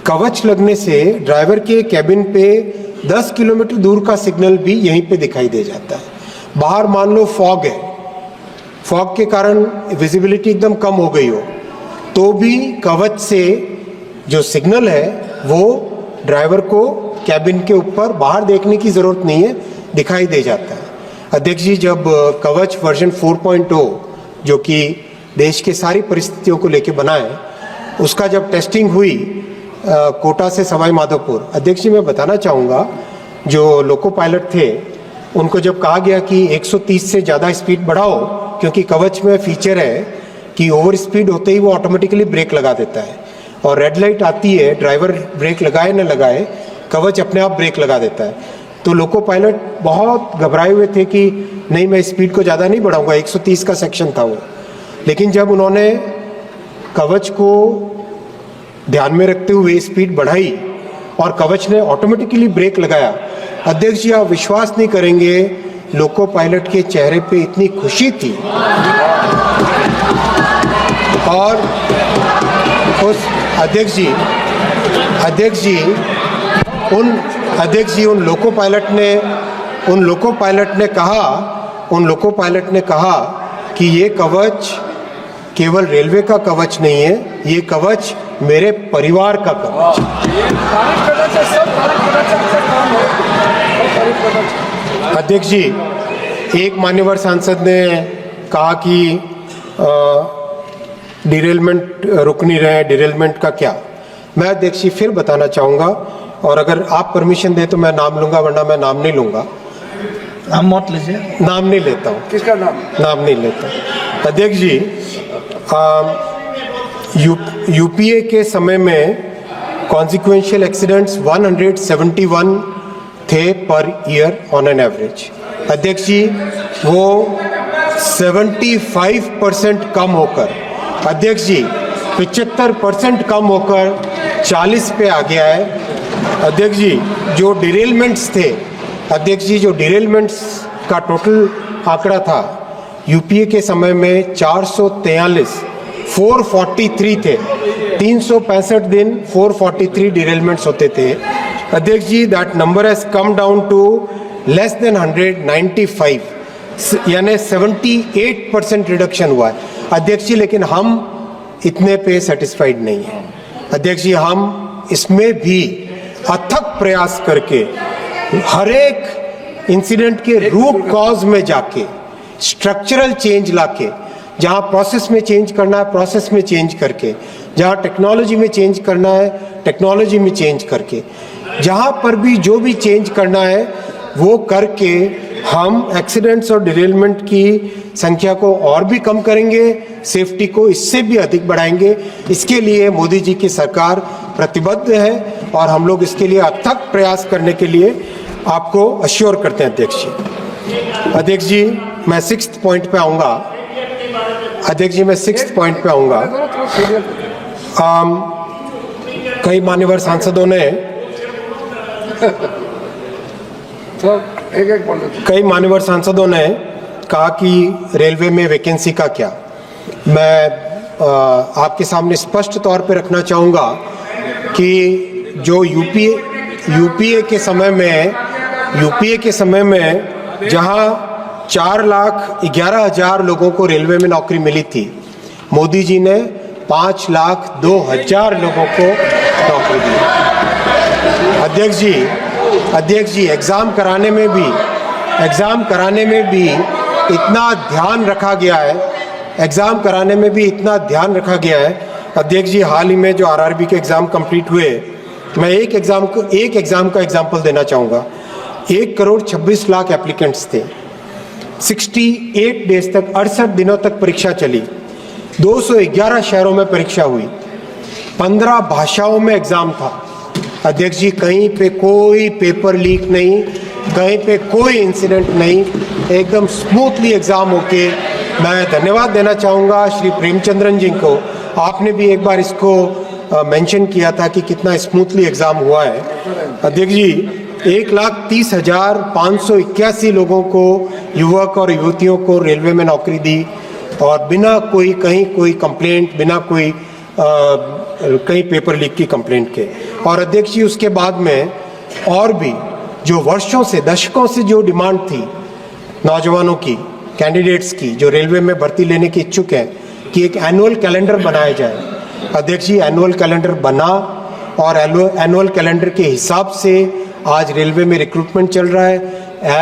कवच लगने से ड्राइवर के कैबिन पे 10 किलोमीटर दूर का सिग्नल भी यहीं पे दिखाई दे जाता है। बाहर मान लो फॉग है, फॉग के कारण विजिबिलिटी एकदम कम हो गई हो, तो भी कवच से जो सिग्नल है वो ड्राइवर को कैबिन के ऊपर बाहर देखने की ज़रूरत नहीं है, दिखाई दे जाता है। अध्यक्ष जी, जब कवच वर्जन 4.0 जो कि देश के सारी परिस्थितियों को लेके बना है, उसका जब टेस्टिंग हुई कोटा से सवाई माधोपुर, अध्यक्ष जी मैं बताना चाहूँगा जो लोको पायलट थे उनको जब कहा गया कि 130 से ज़्यादा स्पीड बढ़ाओ, क्योंकि कवच में फीचर है कि ओवर स्पीड होते ही वो ऑटोमेटिकली ब्रेक लगा देता है और रेड लाइट आती है, ड्राइवर ब्रेक लगाए न लगाए कवच अपने आप ब्रेक लगा देता है। तो लोको पायलट बहुत घबराए हुए थे कि नहीं मैं स्पीड को ज़्यादा नहीं बढ़ाऊंगा, 130 का सेक्शन था वो। लेकिन जब उन्होंने कवच को ध्यान में रखते हुए स्पीड बढ़ाई और कवच ने ऑटोमेटिकली ब्रेक लगाया, अध्यक्ष जी आप विश्वास नहीं करेंगे, लोको पायलट के चेहरे पे इतनी खुशी थी और उस अध्यक्ष जी उन लोको पायलट ने कहा कि ये कवच केवल रेलवे का कवच नहीं है, ये कवच मेरे परिवार का कवच। अध्यक्ष जी, एक मान्यवर सांसद ने कहा कि डिरेलमेंट रुक नहीं रहे, डिरेलमेंट का क्या? मैं अध्यक्ष जी फिर बताना चाहूँगा और अगर आप परमिशन दें तो मैं नाम लूँगा, वरना मैं नाम नहीं लूँगा। नाम मत लीजिए। नाम नहीं लेता हूँ। किसका नाम? नाम नहीं लेता। अध्यक्ष जी, यूपीए के समय में कॉन्सिक्वेंशियल एक्सीडेंट्स 171 थे per year on an average. अध्यक्ष जी वो 75% कम होकर, अध्यक्ष जी 75% कम होकर 40 पे आ गया है। अध्यक्ष जी जो डिरेलमेंट्स थे, अध्यक्ष जी जो डिरेलमेंट्स का टोटल आंकड़ा था यूपीए के समय में 443, 443 थे, 365 दिन 443 डिरेलमेंट्स होते थे। अध्यक्ष ji that number has come down to less than 195, यानी 78% रिडक्शन हुआ है। अध्यक्ष जी लेकिन हम इतने पे सेटिस्फाइड नहीं है। अध्यक्ष जी हम इसमें भी अथक प्रयास करके हर एक इंसिडेंट के रूट कॉज में जाके स्ट्रक्चरल चेंज लाके, जहाँ प्रोसेस में चेंज करना है प्रोसेस में चेंज करके, जहाँ टेक्नोलॉजी में चेंज करना है टेक्नोलॉजी में चेंज करके, जहाँ पर भी जो भी चेंज करना है वो करके हम एक्सीडेंट्स और डिरेलमेंट की संख्या को और भी कम करेंगे, सेफ्टी को इससे भी अधिक बढ़ाएंगे। इसके लिए मोदी जी की सरकार प्रतिबद्ध है और हम लोग इसके लिए अथक प्रयास करने के लिए आपको अश्योर करते हैं। अध्यक्ष जी मैं 6th पॉइंट पे आऊँगा। अध्यक्ष जी मैं 6th पॉइंट पे आऊँगा। कई मान्यवर सांसदों ने कई मान्यवर सांसदों ने कहा कि रेलवे में वैकेंसी का क्या। मैं आपके सामने स्पष्ट तौर पे रखना चाहूँगा कि जो यूपीए के समय में जहाँ 4,11,000 लोगों को रेलवे में नौकरी मिली थी, मोदी जी ने 5,02,000 लोगों को नौकरी दी। अध्यक्ष जी एग्ज़ाम कराने में भी इतना ध्यान रखा गया है। अध्यक्ष जी हाल ही में जो आरआरबी के एग्ज़ाम कंप्लीट हुए, मैं एक एग्ज़ाम का एग्जाम्पल देना चाहूँगा। 1,26,00,000 एप्लीकेंट्स थे, 68 डेज तक 68 दिनों तक परीक्षा चली, 211 शहरों में परीक्षा हुई, 15 भाषाओं में एग्ज़ाम था। अध्यक्ष जी कहीं पे कोई पेपर लीक नहीं, कहीं पे कोई इंसिडेंट नहीं, एकदम स्मूथली एग्ज़ाम होके मैं धन्यवाद देना चाहूँगा श्री प्रेमचंद्रन जी को। आपने भी एक बार इसको मेंशन किया था कि कितना स्मूथली एग्ज़ाम हुआ है। अध्यक्ष जी 1,30,581 लोगों को, युवक और युवतियों को रेलवे में नौकरी दी और बिना कोई कंप्लेंट, बिना कोई कई पेपर लीक की कंप्लेंट के। और अध्यक्ष जी उसके बाद में और भी जो वर्षों से दशकों से जो डिमांड थी नौजवानों की, कैंडिडेट्स की, जो रेलवे में भर्ती लेने के इच्छुक हैं, कि एक एनुअल कैलेंडर बनाया जाए। अध्यक्ष जी एनुअल कैलेंडर बना और एनुअल कैलेंडर के हिसाब से आज रेलवे में रिक्रूटमेंट चल रहा है।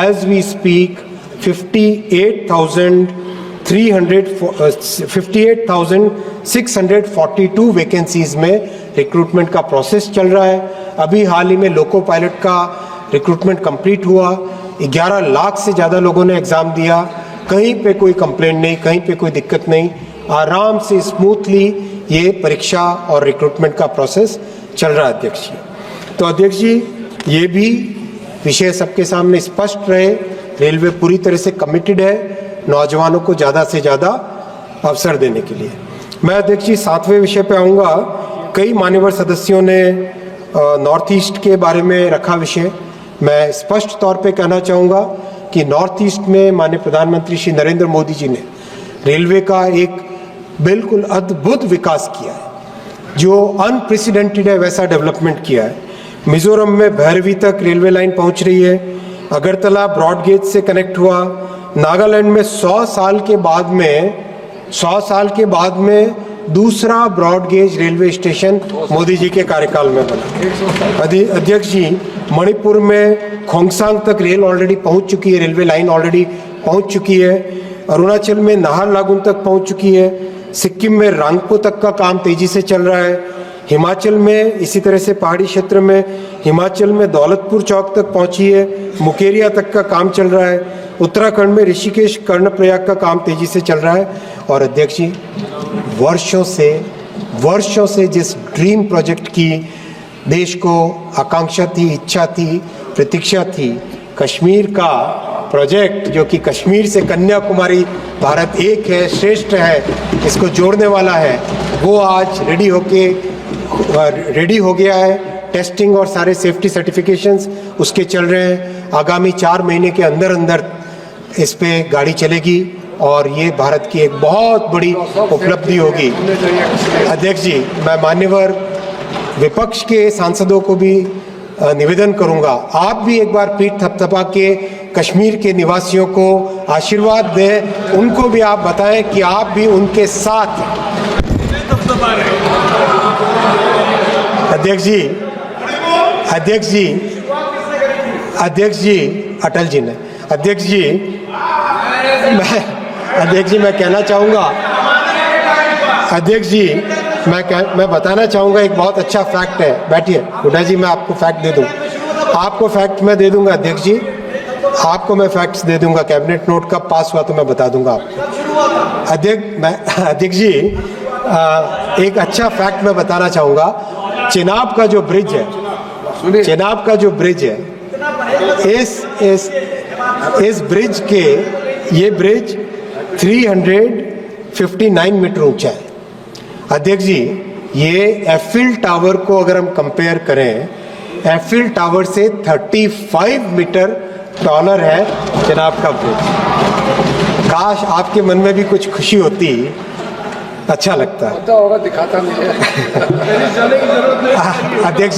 एज वी स्पीक 58,642 वैकेंसीज में रिक्रूटमेंट का प्रोसेस चल रहा है। अभी हाल ही में लोको पायलट का रिक्रूटमेंट कंप्लीट हुआ। 11 लाख से ज़्यादा लोगों ने एग्ज़ाम दिया। कहीं पे कोई कंप्लेंट नहीं, कहीं पे कोई दिक्कत नहीं, आराम से स्मूथली ये परीक्षा और रिक्रूटमेंट का प्रोसेस चल रहा है अध्यक्ष जी। तो अध्यक्ष जी ये भी विषय सबके सामने स्पष्ट रहे, रेलवे पूरी तरह से कमिटेड है नौजवानों को ज़्यादा से ज़्यादा अवसर देने के लिए। मैं अध्यक्ष जी 7वें विषय पे आऊँगा। कई मान्यवर सदस्यों ने नॉर्थ ईस्ट के बारे में रखा विषय। मैं स्पष्ट तौर पे कहना चाहूँगा कि नॉर्थ ईस्ट में माननीय प्रधानमंत्री श्री नरेंद्र मोदी जी ने रेलवे का एक बिल्कुल अद्भुत विकास किया है, जो अनप्रेसिडेंटेड है वैसा डेवलपमेंट किया है। मिजोरम में भैरवी तक रेलवे लाइन पहुंच रही है, अगरतला ब्रॉड गेज से कनेक्ट हुआ, नागालैंड में 100 साल के बाद में दूसरा broad gauge railway station Modi ji के कार्यकाल में बना। अध्यक्ष जी मणिपुर में खोंगसांग तक रेल ऑलरेडी पहुंच चुकी है, रेलवे लाइन ऑलरेडी पहुंच चुकी है। अरुणाचल में नाहरलागुन तक पहुंच चुकी है। सिक्किम में रांगपो तक का काम तेजी से चल रहा है। हिमाचल में इसी तरह से पहाड़ी क्षेत्र में हिमाचल में दौलतपुर चौक तक पहुंची है, मुकेरिया तक का काम चल रहा है। उत्तराखंड में ऋषिकेश कर्णप्रयाग का काम तेजी से चल रहा है। और अध्यक्ष जी वर्षों से जिस ड्रीम प्रोजेक्ट की देश को आकांक्षा थी, इच्छा थी, प्रतीक्षा थी, कश्मीर का प्रोजेक्ट जो कि कश्मीर से कन्याकुमारी भारत एक है, श्रेष्ठ है, इसको जोड़ने वाला है, वो आज रेडी हो गया है। टेस्टिंग और सारे सेफ्टी सर्टिफिकेशंस उसके चल रहे हैं। आगामी 4 महीने के अंदर इस पे गाड़ी चलेगी और ये भारत की एक बहुत बड़ी उपलब्धि होगी। अध्यक्ष जी मैं मान्यवर विपक्ष के सांसदों को भी निवेदन करूंगा, आप भी एक बार पीठ थपथपा के कश्मीर के निवासियों को आशीर्वाद दें, उनको भी आप बताएं कि आप भी उनके साथ। अध्यक्ष जी अटल जी ने अध्यक्ष जी मैं कहना चाहूँगा, अध्यक्ष जी मैं बताना चाहूँगा एक बहुत अच्छा फैक्ट है। बैठिए हुड्डा जी, मैं आपको फैक्ट दे दूँ, आपको फैक्ट मैं दे दूँगा अध्यक्ष जी, आपको मैं फैक्ट्स दे दूँगा। कैबिनेट नोट कब पास हुआ तो मैं बता दूँगा आपको। अध्यक्ष जी एक अच्छा फैक्ट मैं बताना चाहूँगा। चेनाब का जो ब्रिज है, इस ब्रिज के ये ब्रिज 359 मीटर ऊंचा है। अध्यक्ष जी ये एफिल टावर को अगर हम कंपेयर करें, एफिल टावर से 35 मीटर टॉलर है चेनाब का ब्रिज। काश आपके मन में भी कुछ खुशी होती, अच्छा लगता है। होगा दिखाता नहीं है। अध्यक्ष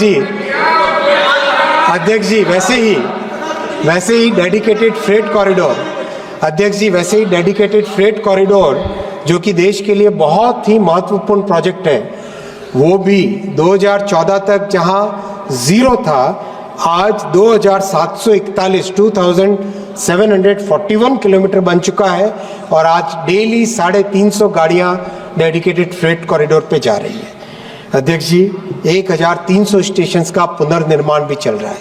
जी वैसे ही डेडिकेटेड फ्रेट कॉरिडोर, अध्यक्ष जी वैसे ही डेडिकेटेड फ्रेट कॉरिडोर जो कि देश के लिए बहुत ही महत्वपूर्ण प्रोजेक्ट है, वो भी 2014 तक जहां 0 था, आज 2741 किलोमीटर बन चुका है और आज डेली 350 गाड़ियां डेडिकेटेड फ्रेट कॉरिडोर पे जा रही है। अध्यक्ष जी 1300 स्टेशंस का पुनर्निर्माण भी चल रहा है।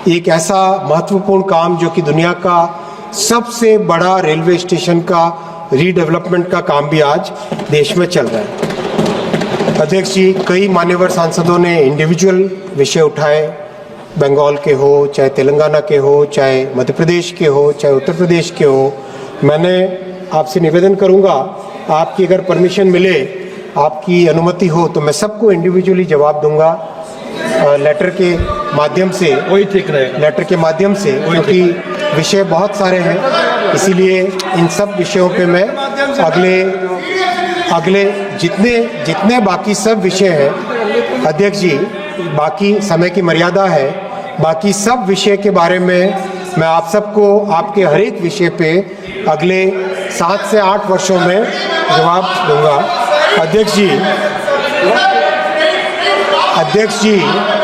एक ऐसा महत्वपूर्ण काम जो कि दुनिया का सबसे बड़ा रेलवे स्टेशन का रीडेवलपमेंट का काम भी आज देश में चल रहा है। अध्यक्ष जी कई मान्यवर सांसदों ने इंडिविजुअल विषय उठाए, बंगाल के हो, चाहे तेलंगाना के हो, चाहे मध्य प्रदेश के हो, चाहे उत्तर प्रदेश के हो। मैंने आपसे निवेदन करूंगा, आपकी अगर परमिशन मिले, आपकी अनुमति हो तो मैं सबको इंडिविजुअली जवाब दूंगा लेटर के माध्यम से, वही ठीक रहेगा, लेटर के माध्यम से, क्योंकि विषय बहुत सारे हैं, इसीलिए इन सब विषयों पे मैं अगले जितने बाकी सब विषय हैं अध्यक्ष जी, बाकी समय की मर्यादा है, बाकी सब विषय के बारे में मैं आप सबको आपके हर एक विषय पे अगले 7 से 8 वर्षों में जवाब दूंगा। अध्यक्ष जी,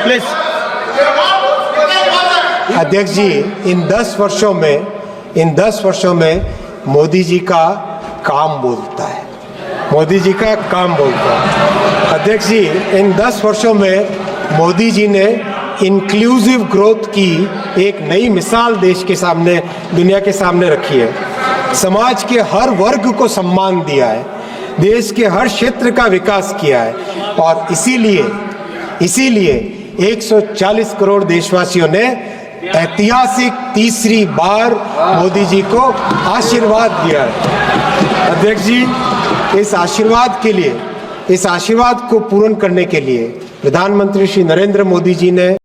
प्लीज। अध्यक्ष जी, इन 10 वर्षों में मोदी जी का काम बोलता है, मोदी जी का काम बोलता है। अध्यक्ष जी, इन 10 वर्षों में मोदी जी ने इंक्लूसिव ग्रोथ की एक नई मिसाल देश के सामने, दुनिया के सामने रखी है। समाज के हर वर्ग को सम्मान दिया है, देश के हर क्षेत्र का विकास किया है और इसीलिए 140 करोड़ देशवासियों ने ऐतिहासिक तीसरी बार मोदी जी को आशीर्वाद दिया है। अध्यक्ष जी, इस आशीर्वाद को पूर्ण करने के लिए प्रधानमंत्री श्री नरेंद्र मोदी जी ने